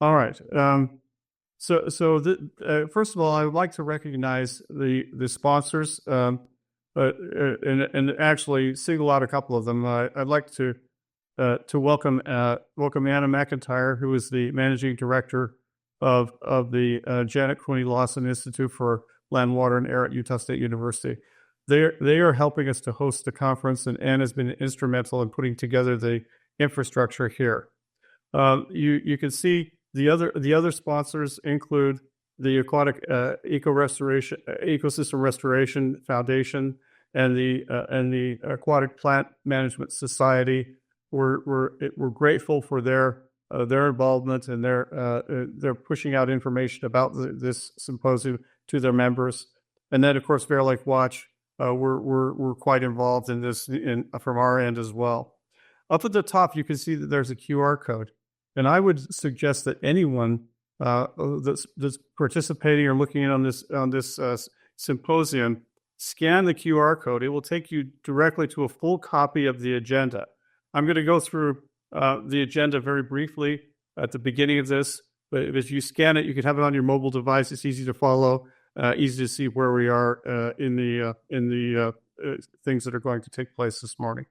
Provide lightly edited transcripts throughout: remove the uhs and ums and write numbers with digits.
All right. First of all, I would like to recognize the sponsors, and actually single out a couple of them. I'd like to welcome Anna McIntyre, who is the managing director of the Janet Cooney Lawson Institute for Land, Water, and Air at Utah State University. They are helping us to host the conference, and Anna's been instrumental in putting together the infrastructure here. You can see the other sponsors include the Aquatic Ecosystem Restoration Foundation and the Aquatic Plant Management Society. We're grateful for their involvement, and they're pushing out information about this symposium to their members. And then, of course, Bear Lake Watch. We're quite involved in this from our end as well. Up at the top, you can see that there's a QR code. And I would suggest that anyone that's participating or looking in on this symposium, scan the QR code. It will take you directly to a full copy of the agenda. I'm going to go through the agenda very briefly at the beginning of this, but if you scan it, you can have it on your mobile device. It's easy to follow, easy to see where we are in the things that are going to take place this morning.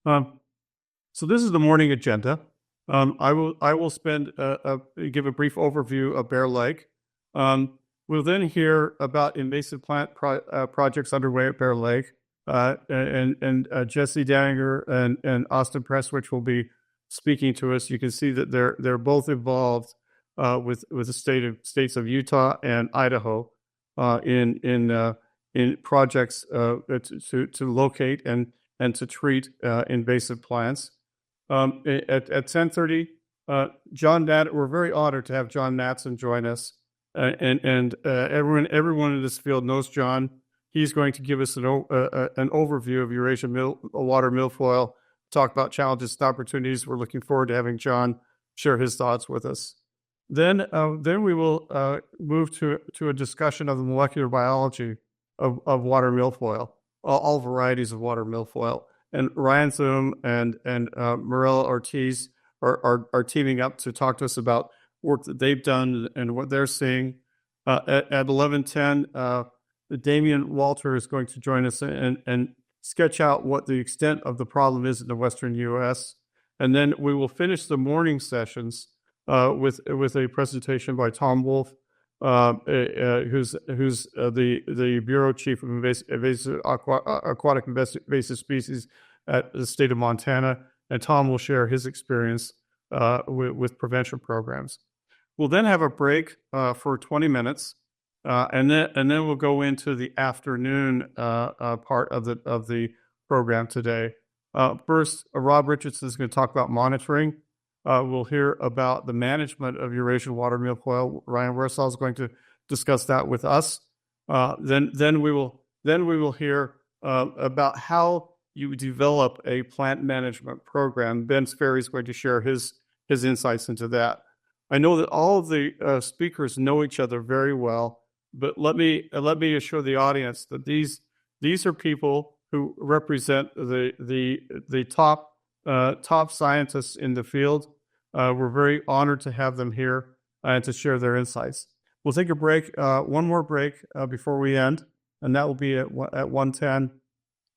So this is the morning agenda. I will give a brief overview of Bear Lake. We'll then hear about invasive plant projects underway at Bear Lake, and Jesse Danger and Austin Presswich will be speaking to us. You can see that they're both involved with the states of Utah and Idaho in projects to locate and to treat invasive plants. At 10:30, John Nat, we're very honored to have John Natson join us, and everyone in this field knows John. He's going to give us an overview of Eurasian water milfoil, talk about challenges and opportunities. We're looking forward to having John share his thoughts with us. Then we will move to a discussion of the molecular biology of water milfoil, all varieties of water milfoil. And Ryan Zoom and Morella Ortiz are teaming up to talk to us about work that they've done and what they're seeing. At 11:10, Damian Walter is going to join us and sketch out what the extent of the problem is in the Western U.S. And then we will finish the morning sessions with a presentation by Tom Wolf, who's the Bureau Chief of Aquatic Invasive Species at the state of Montana, and Tom will share his experience with prevention programs. We'll then have a break for 20 minutes, and then we'll go into the afternoon part of the program today. First, Rob Richardson is going to talk about monitoring. We'll hear about the management of Eurasian water milfoil. Ryan Wersall is going to discuss that with us. Then we will hear about how you develop a plant management program. Ben Sperry is going to share his insights into that. I know that all of the speakers know each other very well, but let me assure the audience that these are people who represent the top scientists in the field. We're very honored to have them here and to share their insights. We'll take a break, one more break before we end, and that will be at 1:10.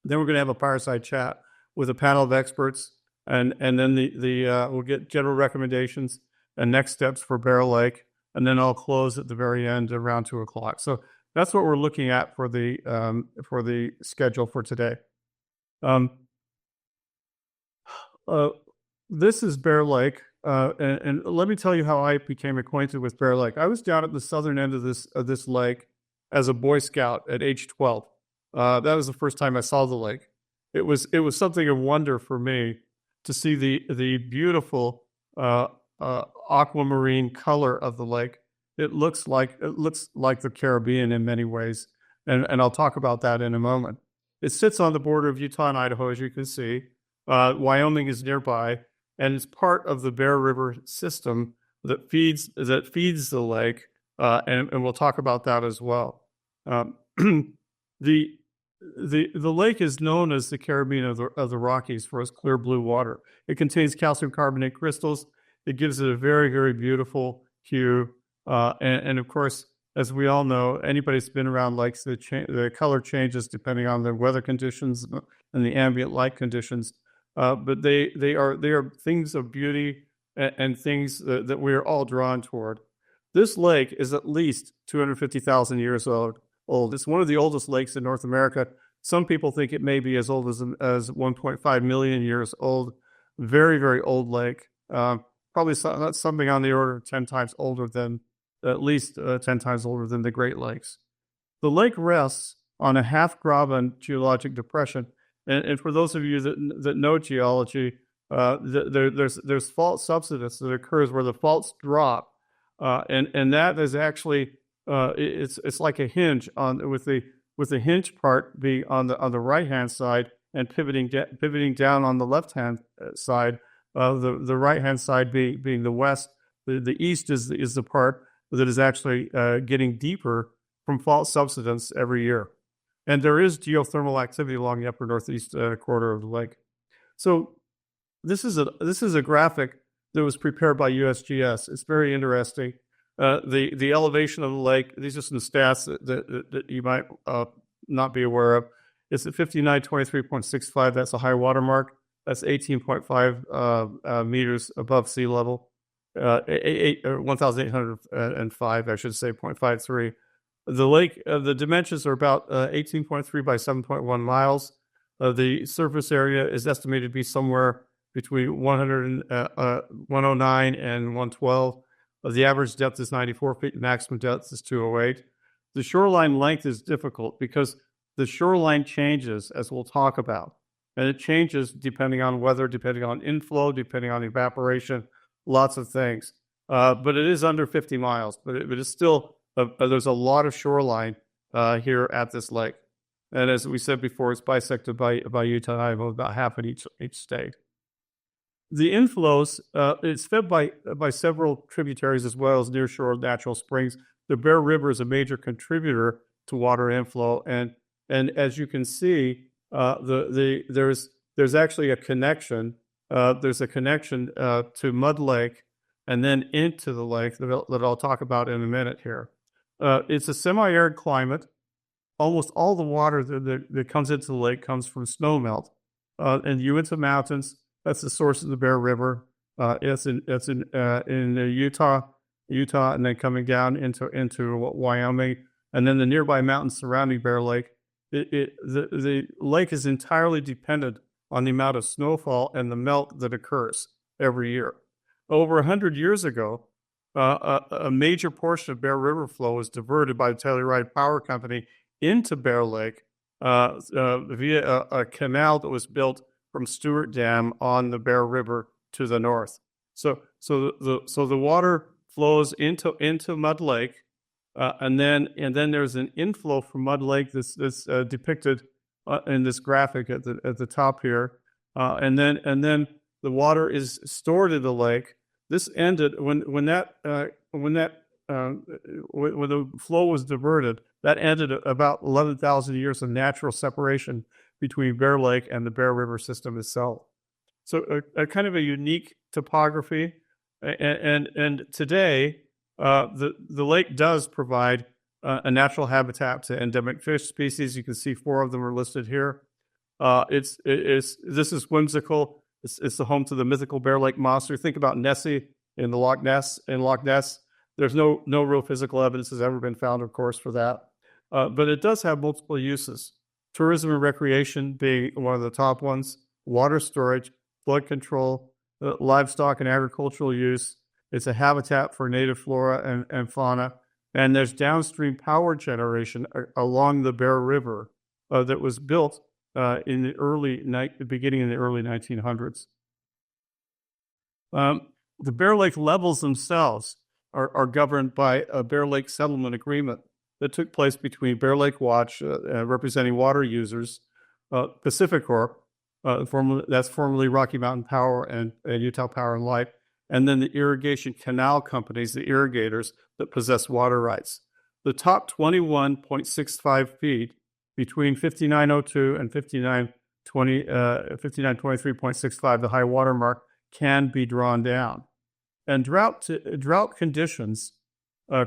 Then we're going to have a fireside chat with a panel of experts, and then we'll get general recommendations and next steps for Bear Lake, and then I'll close at the very end around 2:00. So that's what we're looking at for the schedule for today. This is Bear Lake, and let me tell you how I became acquainted with Bear Lake. I was down at the southern end of this lake as a Boy Scout at age 12. That was the first time I saw the lake. It was something of wonder for me to see the beautiful aquamarine color of the lake. It looks like the Caribbean in many ways, and I'll talk about that in a moment. It sits on the border of Utah and Idaho, as you can see. Wyoming is nearby, and it's part of the Bear River system that feeds the lake, and we'll talk about that as well. The lake is known as the Caribbean of the Rockies for its clear blue water. It contains calcium carbonate crystals. It gives it a very, very beautiful hue. And of course, as we all know, anybody that's been around lakes, the color changes depending on the weather conditions and the ambient light conditions. But they are things of beauty and things that we are all drawn toward. This lake is at least 250,000 years old. It's one of the oldest lakes in North America. Some people think it may be as old as 1.5 million years old. Very, very old lake. Probably something on the order of 10 times older than, at least 10 times older than the Great Lakes. The lake rests on a half-graben geologic depression. And for those of you that know geology, there's fault subsidence that occurs where the faults drop. And that is actually, it's like a hinge with the hinge part being on the right-hand side and pivoting down on the left-hand side. The right-hand side being the west. The east is the part that is actually getting deeper from fault subsidence every year. And there is geothermal activity along the upper northeast quarter of the lake. So this is a graphic that was prepared by USGS. It's very interesting. The elevation of the lake, these are some stats that you might not be aware of. It's at 5923.65. That's a high water mark. That's 18.5 meters above sea level. 1,805, I should say, 0.53. The lake, the dimensions are about 18.3 by 7.1 miles. The surface area is estimated to be somewhere between 109 and 112. The average depth is 94 feet. The maximum depth is 208. The shoreline length is difficult because the shoreline changes, as we'll talk about. And it changes depending on weather, depending on inflow, depending on evaporation, lots of things. But it is under 50 miles. But it's still, there's a lot of shoreline here at this lake. And as we said before, it's bisected by Utah, Idaho, about half in each state. The inflows, it's fed by several tributaries as well as nearshore natural springs. The Bear River is a major contributor to water inflow. And as you can see, there's actually a connection. There's a connection to Mud Lake and then into the lake that I'll talk about in a minute here. It's a semi-arid climate. Almost all the water that comes into the lake comes from snowmelt. In the Uinta Mountains, that's the source of the Bear River. It's in Utah, and then coming down into Wyoming, and then the nearby mountains surrounding Bear Lake. The lake is entirely dependent on the amount of snowfall and the melt that occurs every year. Over 100 years ago, a major portion of Bear River flow was diverted by the Telluride Power Company into Bear Lake via a canal that was built from Stewart Dam on the Bear River to the north. So the water flows into Mud Lake, and then there's an inflow from Mud Lake that's depicted in this graphic at the top here, and then the water is stored in the lake. This ended when the flow was diverted. That ended about 11,000 years of natural separation between Bear Lake and the Bear River system itself. So a kind of a unique topography, and today the lake does provide a natural habitat to endemic fish species. You can see 4 of them are listed here. This is whimsical. It's the home to the mythical Bear Lake monster. Think about Nessie in the Loch Ness. In Loch Ness, there's no real physical evidence has ever been found, of course, for that. But it does have multiple uses. Tourism and recreation being one of the top ones. Water storage, flood control, livestock and agricultural use. It's a habitat for native flora and fauna. And there's downstream power generation along the Bear River that was built in the beginning in the early 1900s. The Bear Lake levels themselves are governed by a Bear Lake settlement agreement that took place between Bear Lake Watch, representing water users, Pacificorp, that's formerly Rocky Mountain Power and Utah Power and Light, and then the irrigation canal companies, the irrigators that possess water rights. The top 21.65 feet between 5902 and 5923.65, the high water mark, can be drawn down. And drought conditions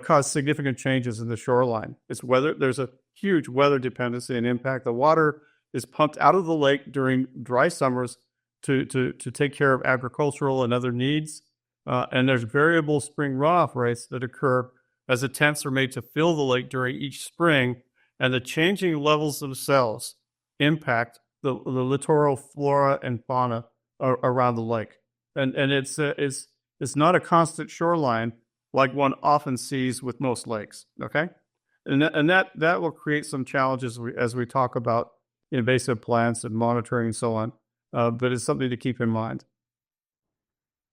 cause significant changes in the shoreline. It's weather. There's a huge weather dependency and impact. The water is pumped out of the lake during dry summers to take care of agricultural and other needs. And there's variable spring runoff rates that occur as attempts are made to fill the lake during each spring, and the changing levels themselves impact the littoral flora and fauna around the lake. And it's not a constant shoreline like one often sees with most lakes. Okay, and that will create some challenges as we talk about invasive plants and monitoring and so on. But it's something to keep in mind.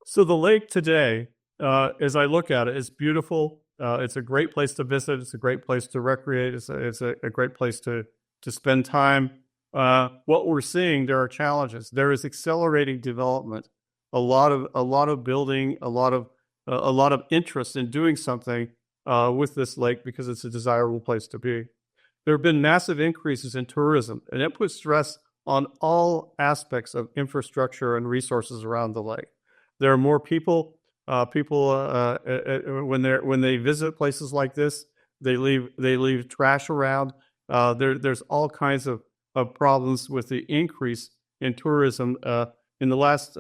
So the lake today, as I look at it, is beautiful. It's a great place to visit. It's a great place to recreate. It's a great place to spend time. What we're seeing, there are challenges. There is accelerating development, a lot of building, a lot of interest in doing something with this lake because it's a desirable place to be. There have been massive increases in tourism, and it puts stress on all aspects of infrastructure and resources around the lake. There are more people. When they visit places like this, they leave trash around. There's all kinds of problems with the increase in tourism. In the last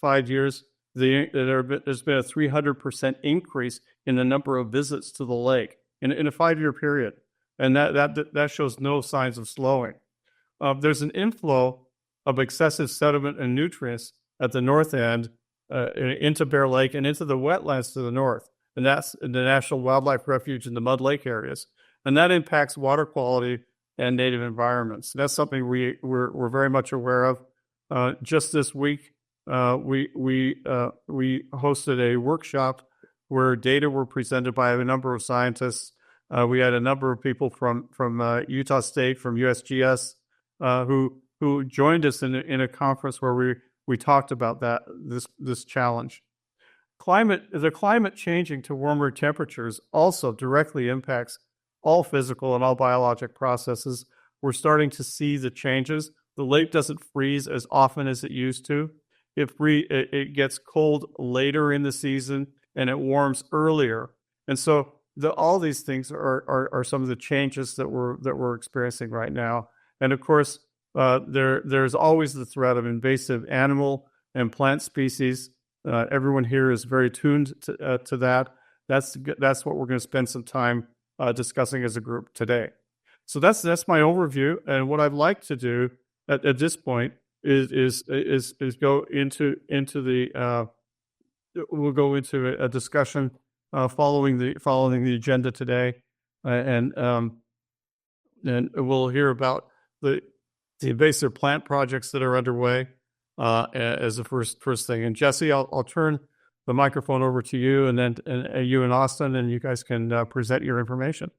5 years, there's been a 300% increase in the number of visits to the lake in a 5-year period, and that shows no signs of slowing. There's an inflow of excessive sediment and nutrients at the north end into Bear Lake and into the wetlands to the north, and that's in the National Wildlife Refuge in the Mud Lake areas, and that impacts water quality and native environments. That's something we're very much aware of. Just this week, we hosted a workshop where data were presented by a number of scientists. We had a number of people from Utah State, from USGS, who joined us in a conference where we talked about this challenge. The climate changing to warmer temperatures also directly impacts all physical and all biologic processes. We're starting to see the changes. The lake doesn't freeze as often as it used to. It gets cold later in the season and it warms earlier. And so all these things are some of the changes that we're experiencing right now. And of course, there's always the threat of invasive animal and plant species. Everyone here is very tuned to that. That's what we're going to spend some time discussing as a group today. So that's my overview. And what I'd like to do at this point is go into the we'll go into a discussion following the agenda today, and we'll hear about the invasive plant projects that are underway as the first thing. And Jesse, I'll turn the microphone over to you, and then you and Austin, and you guys can present your information.